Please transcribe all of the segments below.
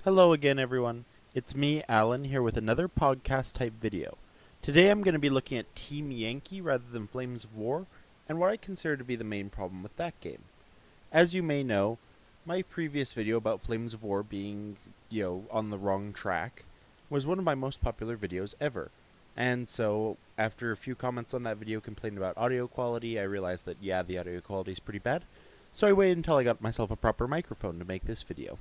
Hello again, everyone. It's me, Alan, here with another podcast type video. Today I'm going to be looking at Team Yankee rather than Flames of War, and what I consider to be the main problem with that game. As you may know, my previous video about Flames of War being, on the wrong track was one of my most popular videos ever. And so, after a few comments on that video complaining about audio quality, I realized that, the audio quality is pretty bad. So I waited until I got myself a proper microphone to make this video.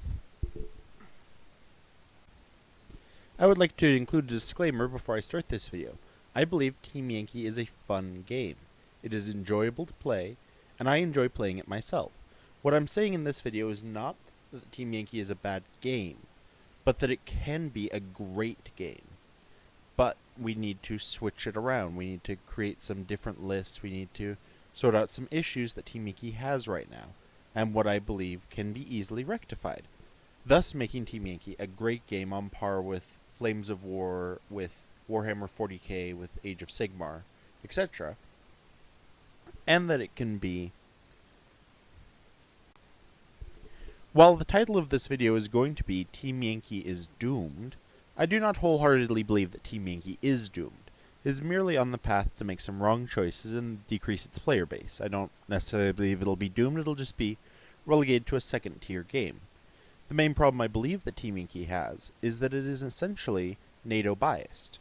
I would like to include a disclaimer before I start this video. I believe Team Yankee is a fun game. It is enjoyable to play, and I enjoy playing it myself. What I'm saying in this video is not that Team Yankee is a bad game, but that it can be a great game. But we need to switch it around. We need to create some different lists. We need to sort out some issues that Team Yankee has right now, and what I believe can be easily rectified, thus making Team Yankee a great game on par with Flames of War, with Warhammer 40k, with Age of Sigmar, etc. And that it can be... While the title of this video is going to be Team Yankee is Doomed, I do not wholeheartedly believe that Team Yankee is doomed. It is merely on the path to make some wrong choices and decrease its player base. I don't necessarily believe it'll be doomed, it'll just be relegated to a second-tier game. The main problem I believe that Team Yankee has is that it is essentially NATO biased.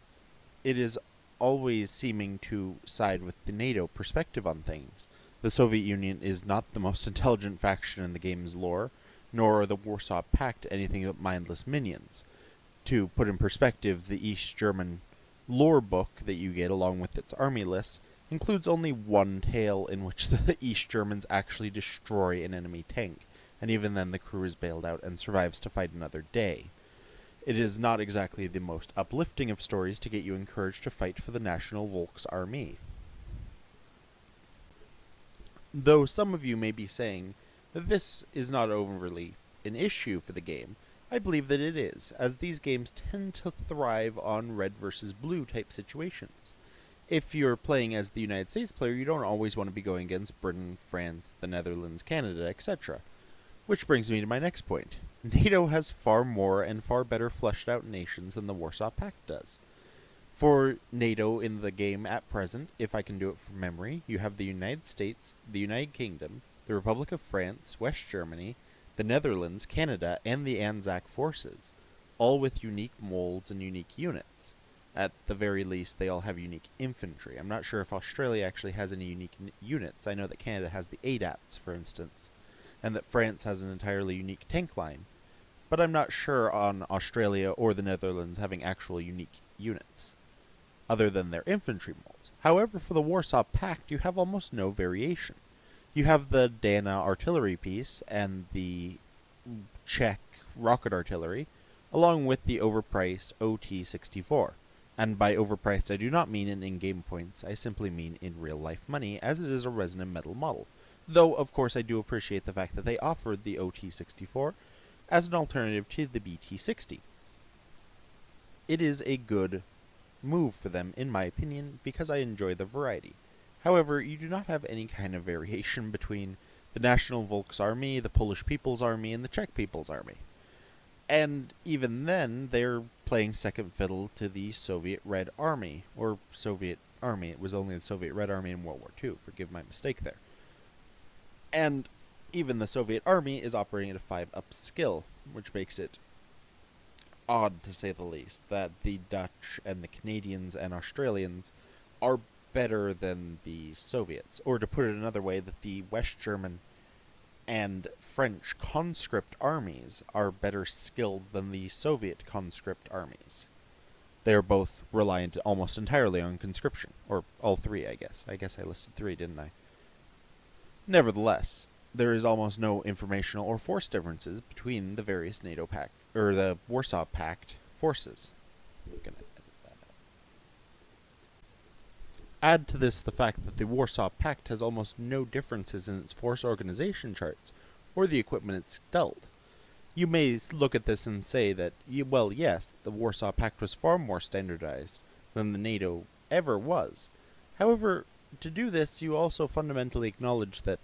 It is always seeming to side with the NATO perspective on things. The Soviet Union is not the most intelligent faction in the game's lore, nor are the Warsaw Pact anything but mindless minions. To put in perspective, the East German lore book that you get along with its army lists includes only one tale in which the East Germans actually destroy an enemy tank, and even then the crew is bailed out and survives to fight another day. It is not exactly the most uplifting of stories to get you encouraged to fight for the National Volksarmee. Though some of you may be saying that this is not overly an issue for the game, I believe that it is, as these games tend to thrive on red versus blue type situations. If you're playing as the United States player, you don't always want to be going against Britain, France, the Netherlands, Canada, etc. Which brings me to my next point. NATO has far more and far better fleshed out nations than the Warsaw Pact does. For NATO in the game at present, if I can do it from memory, you have the United States, the United Kingdom, the Republic of France, West Germany, the Netherlands, Canada, and the Anzac forces, all with unique molds and unique units. At the very least, they all have unique infantry. I'm not sure if Australia actually has any unique units. I know that Canada has the ADATs, for instance, and that France has an entirely unique tank line. But I'm not sure on Australia or the Netherlands having actual unique units, other than their infantry molds. However, for the Warsaw Pact, you have almost no variation. You have the Dana artillery piece and the Czech rocket artillery, along with the overpriced OT-64. And by overpriced, I do not mean in in-game points, I simply mean in real-life money, as it is a resin and metal model. Though, of course, I do appreciate the fact that they offered the OT-64 as an alternative to the BT-60. It is a good move for them, in my opinion, because I enjoy the variety. However, you do not have any kind of variation between the National Volksarmee, the Polish People's Army, and the Czech People's Army. And even then, they're playing second fiddle to the Soviet Red Army, or Soviet Army. It was only the Soviet Red Army in World War II, forgive my mistake there. And even the Soviet Army is operating at a 5-up skill, which makes it odd, to say the least, that the Dutch and the Canadians and Australians are better than the Soviets. Or to put it another way, that the West German and French conscript armies are better skilled than the Soviet conscript armies. They are both reliant almost entirely on conscription. Or all three, I guess. I guess I listed three, didn't I? Nevertheless, there is almost no informational or force differences between the various NATO Pact, or the Warsaw Pact forces. I'm gonna edit that out. Add to this the fact that the Warsaw Pact has almost no differences in its force organization charts, or the equipment it's dealt. You may look at this and say that, well, yes, the Warsaw Pact was far more standardized than the NATO ever was. However, to do this, you also fundamentally acknowledge that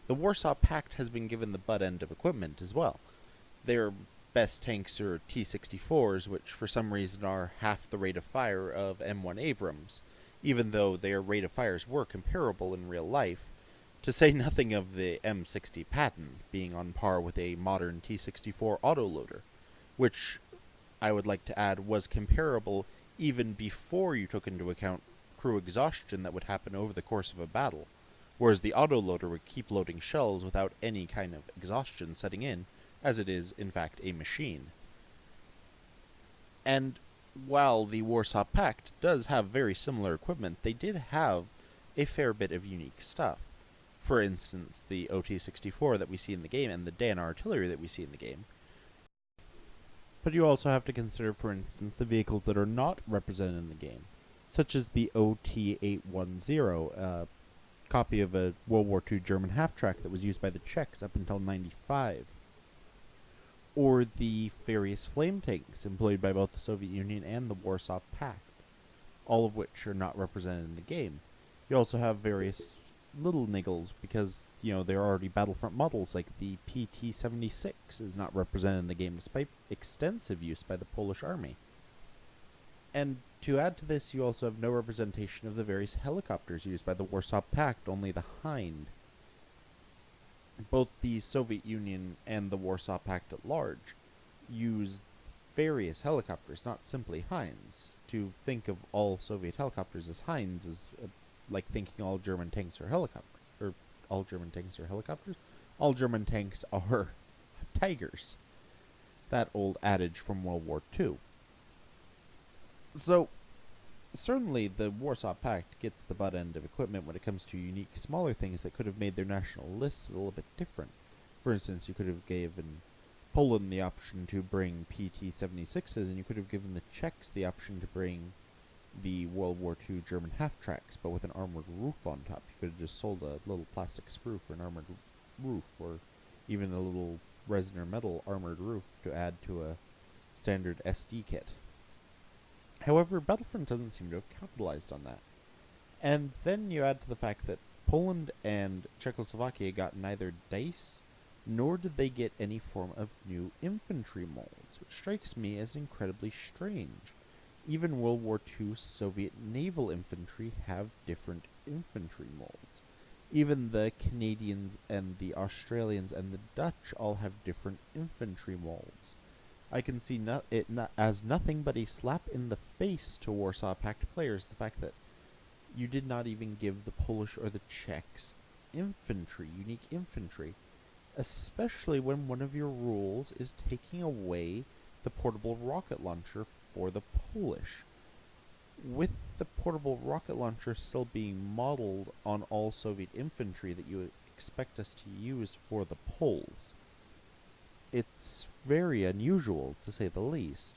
the Warsaw Pact has been given the butt end of equipment as well. They're best tanks are T-64s, which for some reason are half the rate of fire of M1 Abrams, even though their rate of fires were comparable in real life, to say nothing of the M60 Patton being on par with a modern T-64 autoloader, which I would like to add was comparable even before you took into account crew exhaustion that would happen over the course of a battle, whereas the autoloader would keep loading shells without any kind of exhaustion setting in, as it is, in fact, a machine. And while the Warsaw Pact does have very similar equipment, they did have a fair bit of unique stuff. For instance, the OT-64 that we see in the game and the Dan artillery that we see in the game. But you also have to consider, for instance, the vehicles that are not represented in the game, such as the OT-810, a copy of a World War II German half-track that was used by the Czechs up until '95. Or the various flame tanks employed by both the Soviet Union and the Warsaw Pact, all of which are not represented in the game. You also have various little niggles because, there are already Battlefront models like the PT-76 is not represented in the game despite extensive use by the Polish army. And to add to this, you also have no representation of the various helicopters used by the Warsaw Pact, only the Hind. Both the Soviet Union and the Warsaw Pact at large use various helicopters, not simply Hinds. To think of all Soviet helicopters as Hinds is like thinking all German tanks are helicopters. Or all German tanks are helicopters? All German tanks are Tigers. That old adage from World War II. So, certainly the Warsaw Pact gets the butt end of equipment when it comes to unique smaller things that could have made their national lists a little bit different. For instance, you could have given Poland the option to bring PT-76s, and you could have given the Czechs the option to bring the World War II German half-tracks, but with an armored roof on top. You could have just sold a little plastic sprue for an armored roof, or even a little resin or metal armored roof to add to a standard SD kit. However, Battlefront doesn't seem to have capitalized on that. And then you add to the fact that Poland and Czechoslovakia got neither dice, nor did they get any form of new infantry molds, which strikes me as incredibly strange. Even World War II Soviet naval infantry have different infantry molds. Even the Canadians and the Australians and the Dutch all have different infantry molds. I can see it as nothing but a slap in the face to Warsaw Pact players, the fact that you did not even give the Polish or the Czechs unique infantry, especially when one of your rules is taking away the portable rocket launcher for the Polish. With the portable rocket launcher still being modeled on all Soviet infantry that you expect us to use for the Poles, it's very unusual, to say the least.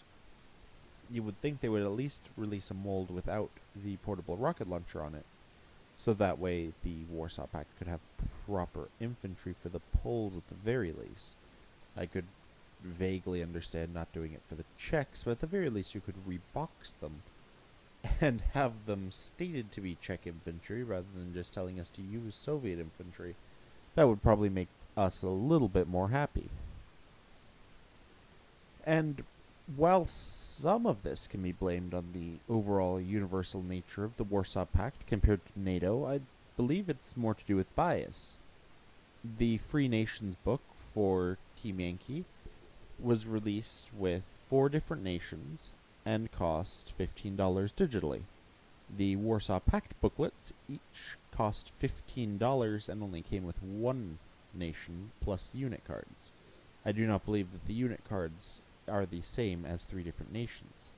You would think they would at least release a mold without the portable rocket launcher on it, so that way the Warsaw Pact could have proper infantry for the Poles at the very least. I could vaguely understand not doing it for the Czechs, but at the very least you could rebox them and have them stated to be Czech infantry rather than just telling us to use Soviet infantry. That would probably make us a little bit more happy. And while some of this can be blamed on the overall universal nature of the Warsaw Pact compared to NATO, I believe it's more to do with bias. The Free Nations book for Team Yankee was released with 4 different nations and cost $15 digitally. The Warsaw Pact booklets each cost $15 and only came with 1 nation plus unit cards. I do not believe that the unit cards are the same as 3 different nations.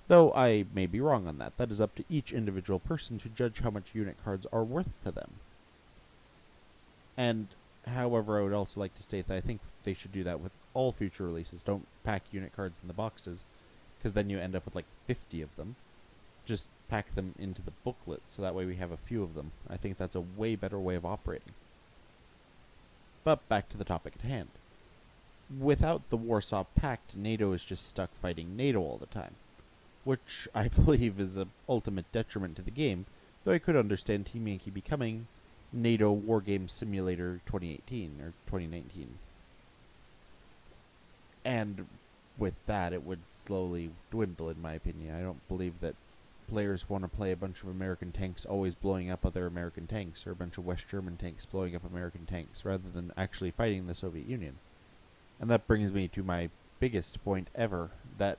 Though I may be wrong on that. That is up to each individual person to judge how much unit cards are worth to them. And, however, I would also like to state that I think they should do that with all future releases. Don't pack unit cards in the boxes, because then you end up with like 50 of them. Just pack them into the booklet, so that way we have a few of them. I think that's a way better way of operating. But back to the topic at hand. Without the Warsaw Pact, NATO is just stuck fighting NATO all the time, which I believe is an ultimate detriment to the game, though I could understand Team Yankee becoming NATO Wargame Simulator 2018 or 2019. And with that, it would slowly dwindle, in my opinion. I don't believe that players want to play a bunch of American tanks always blowing up other American tanks, or a bunch of West German tanks blowing up American tanks, rather than actually fighting the Soviet Union. And that brings me to my biggest point ever, that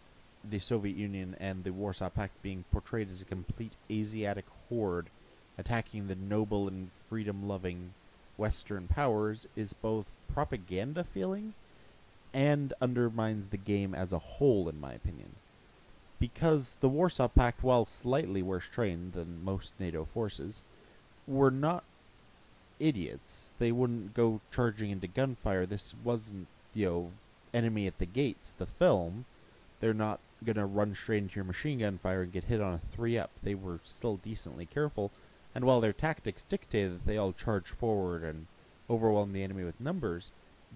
the Soviet Union and the Warsaw Pact being portrayed as a complete Asiatic horde attacking the noble and freedom-loving Western powers is both propaganda feeling and undermines the game as a whole, in my opinion. Because the Warsaw Pact, while slightly worse trained than most NATO forces, were not idiots. They wouldn't go charging into gunfire. This wasn't, Enemy at the Gates, the film. They're not going to run straight into your machine gun fire and get hit on a 3-up. They were still decently careful, and while their tactics dictated that they all charge forward and overwhelm the enemy with numbers,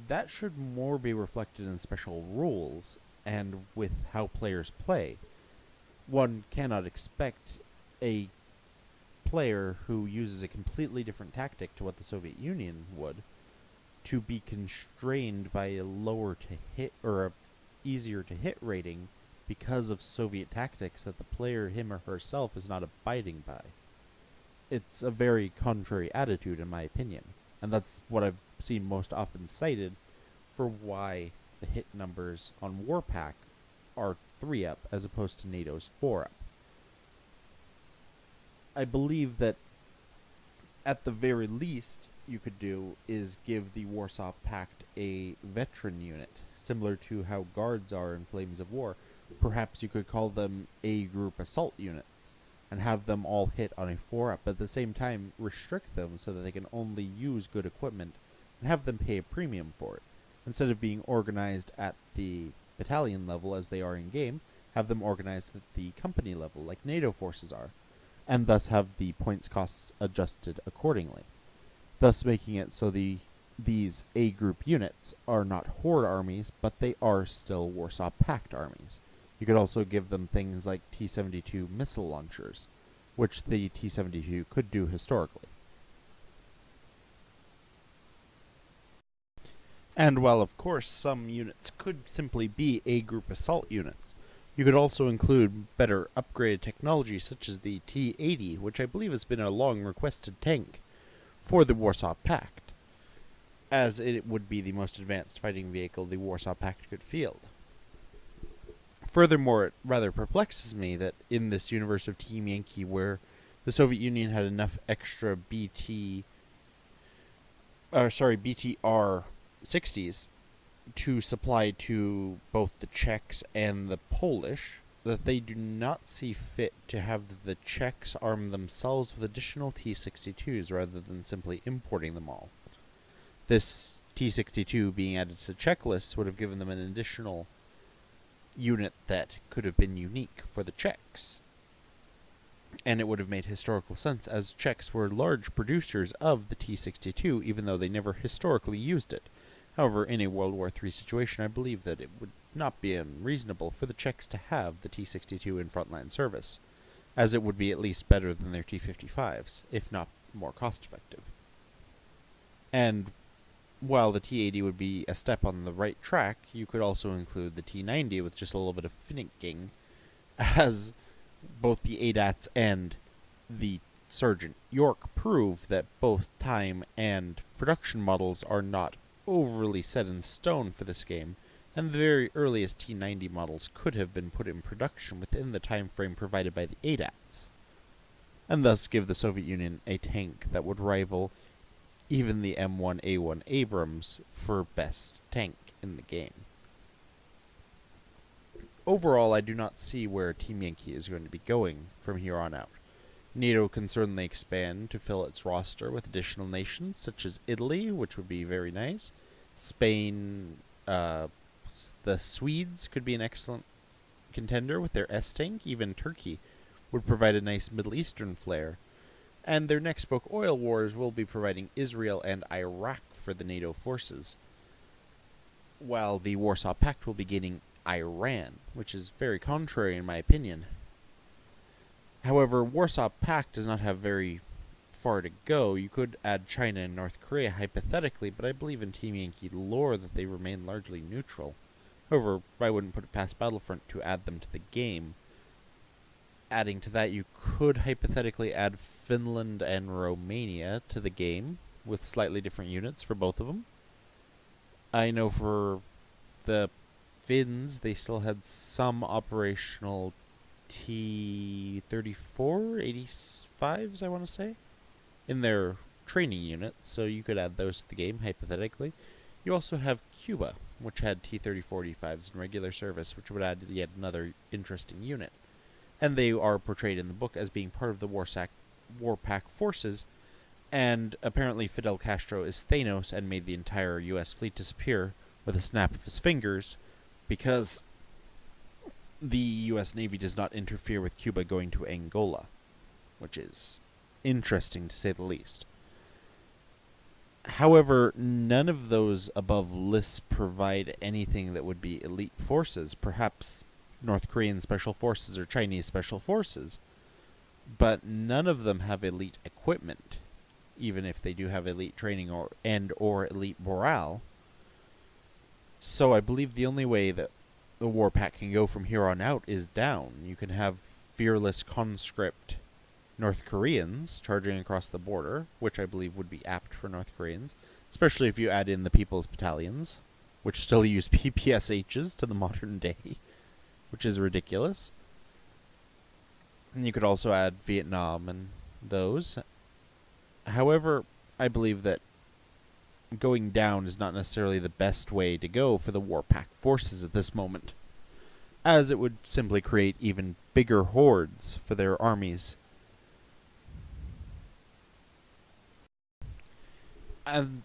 that should more be reflected in special rules and with how players play. One cannot expect a player who uses a completely different tactic to what the Soviet Union would to be constrained by a lower to hit or a easier to hit rating because of Soviet tactics that the player, him or herself, is not abiding by. It's a very contrary attitude, in my opinion, and that's what I've seen most often cited for why the hit numbers on Warpack are 3-up as opposed to NATO's 4-up. I believe that at the very least you could do is give the Warsaw Pact a veteran unit, similar to how guards are in Flames of War. Perhaps you could call them A-group assault units and have them all hit on a 4-up, but at the same time restrict them so that they can only use good equipment and have them pay a premium for it. Instead of being organized at the battalion level as they are in-game, have them organized at the company level like NATO forces are, and thus have the points costs adjusted accordingly, thus making it so these A-group units are not horde armies, but they are still Warsaw Pact armies. You could also give them things like T-72 missile launchers, which the T-72 could do historically. And while of course some units could simply be A-group assault units, you could also include better upgraded technology such as the T-80, which I believe has been a long requested tank for the Warsaw Pact, as it would be the most advanced fighting vehicle the Warsaw Pact could field. Furthermore, it rather perplexes me that in this universe of Team Yankee, where the Soviet Union had enough extra BTR 60s to supply to both the Czechs and the Polish, that they do not see fit to have the Czechs arm themselves with additional T-62s rather than simply importing them all. This T-62 being added to checklists would have given them an additional unit that could have been unique for the Czechs. And it would have made historical sense, as Czechs were large producers of the T-62, even though they never historically used it. However, in a World War III situation, I believe that it would not be unreasonable for the Czechs to have the T-62 in frontline service, as it would be at least better than their T-55s, if not more cost-effective. And while the T-80 would be a step on the right track, you could also include the T-90 with just a little bit of finicking, as both the ADATs and the Sergeant York prove that both time and production models are not overly set in stone for this game, and the very earliest T-90 models could have been put in production within the time frame provided by the ADATs, and thus give the Soviet Union a tank that would rival even the M1A1 Abrams for best tank in the game. Overall, I do not see where Team Yankee is going to be going from here on out. NATO can certainly expand to fill its roster with additional nations, such as Italy, which would be very nice. Spain, the Swedes could be an excellent contender with their S-Tank. Even Turkey would provide a nice Middle Eastern flair. And their next book, Oil Wars, will be providing Israel and Iraq for the NATO forces, while the Warsaw Pact will be gaining Iran, which is very contrary in my opinion. However, Warsaw Pact does not have very far to go. You could add China and North Korea hypothetically, but I believe in Team Yankee lore that they remain largely neutral, However, I wouldn't put it past Battlefront to add them to the game. Adding to that, you could hypothetically add Finland and Romania to the game with slightly different units for both of them. I know for the Finns, they still had some operational T-34, 85s, I want to say, in their training units, so you could add those to the game, hypothetically. You also have Cuba, which had T-34, 85s in regular service, which would add yet another interesting unit. And they are portrayed in the book as being part of the Warpack forces, and apparently Fidel Castro is Thanos and made the entire U.S. fleet disappear with a snap of his fingers, because the U.S. Navy does not interfere with Cuba going to Angola, which is interesting to say the least. However, none of those above lists provide anything that would be elite forces. Perhaps North Korean special forces or Chinese special forces, but none of them have elite equipment, even if they do have elite training or elite morale. So I believe the only way that the Warpack can go from here on out is down. You can have fearless conscript North Koreans charging across the border, which I believe would be apt for North Koreans, especially if you add in the People's Battalions, which still use PPSHs to the modern day, which is ridiculous. And you could also add Vietnam and those. However, I believe that going down is not necessarily the best way to go for the Warpack forces at this moment, as it would simply create even bigger hordes for their armies. And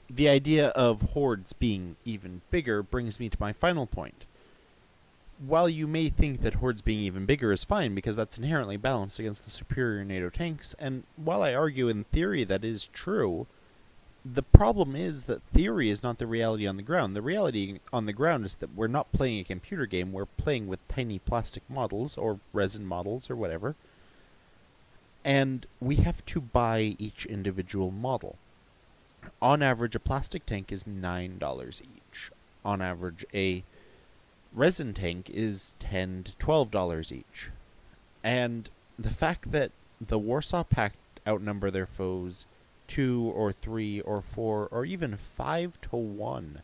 the idea of hordes being even bigger brings me to my final point. While you may think that hordes being even bigger is fine because that's inherently balanced against the superior NATO tanks, and while I argue in theory that is true, the problem is that theory is not the reality on the ground. The reality on the ground is that we're not playing a computer game, we're playing with tiny plastic models, or resin models, or whatever. And we have to buy each individual model. On average, a plastic tank is $9 each. On average, a resin tank is $10 to $12 each. And the fact that the Warsaw Pact outnumber their foes 2 or 3 or 4 or even 5 to 1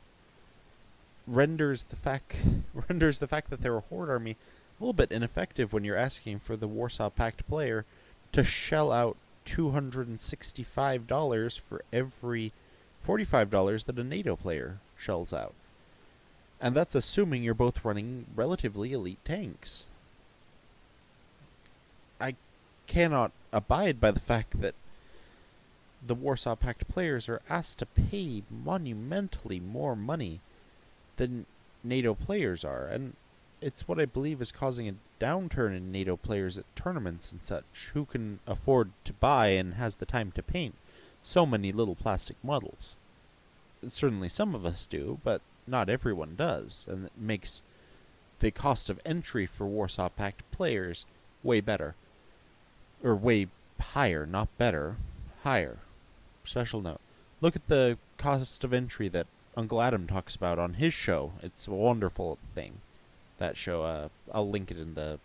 renders the fact that they're a horde army a little bit ineffective when you're asking for the Warsaw Pact player to shell out $265 for every $45 that a NATO player shells out. And that's assuming you're both running relatively elite tanks. I cannot abide by the fact that the Warsaw Pact players are asked to pay monumentally more money than NATO players are, and it's what I believe is causing a downturn in NATO players at tournaments and such, who can afford to buy and has the time to paint so many little plastic models. Certainly some of us do, but not everyone does, and it makes the cost of entry for Warsaw Pact players way better. Or way higher, not better, higher. Special note. Look at the cost of entry that Uncle Adam talks about on his show. It's a wonderful thing. That show, I'll link it in the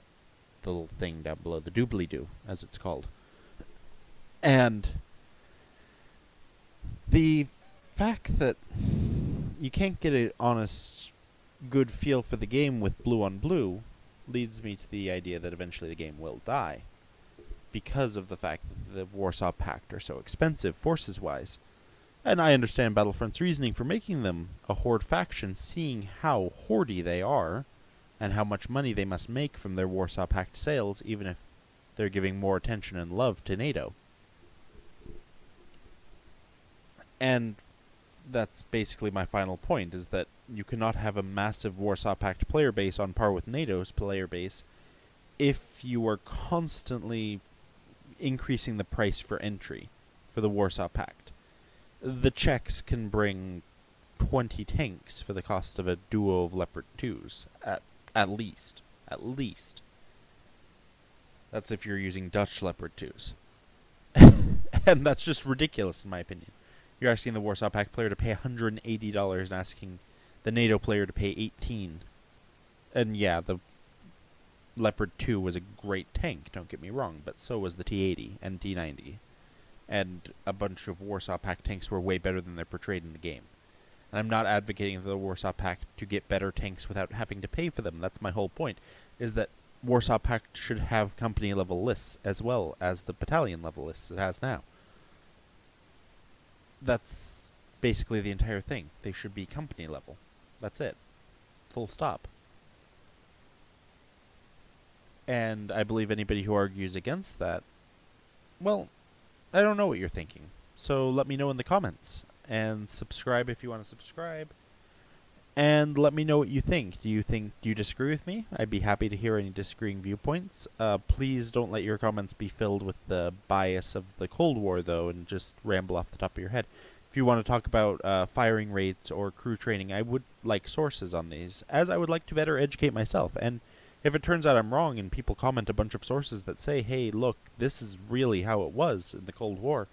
little thing down below, the doobly-doo, as it's called. And the fact that you can't get an honest, good feel for the game with blue on blue leads me to the idea that eventually the game will die, because of the fact that the Warsaw Pact are so expensive, forces-wise. And I understand Battlefront's reasoning for making them a horde faction, seeing how hoardy they are, and how much money they must make from their Warsaw Pact sales, even if they're giving more attention and love to NATO. And that's basically my final point, is that you cannot have a massive Warsaw Pact player base on par with NATO's player base if you are constantly increasing the price for entry for the Warsaw Pact. The Czechs can bring 20 tanks for the cost of a duo of Leopard 2s, at least. At least. That's if you're using Dutch Leopard 2s. And that's just ridiculous in my opinion. You're asking the Warsaw Pact player to pay $180 and asking the NATO player to pay 18. And yeah, the Leopard 2 was a great tank, don't get me wrong, but so was the T-80 and T-90. And a bunch of Warsaw Pact tanks were way better than they're portrayed in the game. And I'm not advocating for the Warsaw Pact to get better tanks without having to pay for them. That's my whole point, is that Warsaw Pact should have company-level lists as well as the battalion-level lists it has now. That's basically the entire thing. They should be company-level. That's it. Full stop. And I believe anybody who argues against that, well, I don't know what you're thinking. So let me know in the comments. And subscribe if you want to subscribe. And let me know what you think. Do you disagree with me? I'd be happy to hear any disagreeing viewpoints. Please don't let your comments be filled with the bias of the Cold War, though, and just ramble off the top of your head. If you want to talk about firing rates or crew training, I would like sources on these, as I would like to better educate myself. And if it turns out I'm wrong and people comment a bunch of sources that say, hey, look, this is really how it was in the Cold War,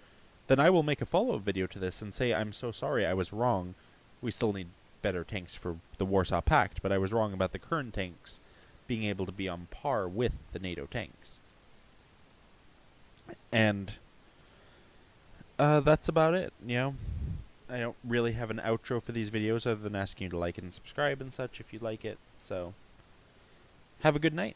then I will make a follow-up video to this and say, I'm so sorry, I was wrong. We still need better tanks for the Warsaw Pact, but I was wrong about the current tanks being able to be on par with the NATO tanks. And that's about it, you know. I don't really have an outro for these videos other than asking you to like and subscribe and such if you like it, so have a good night.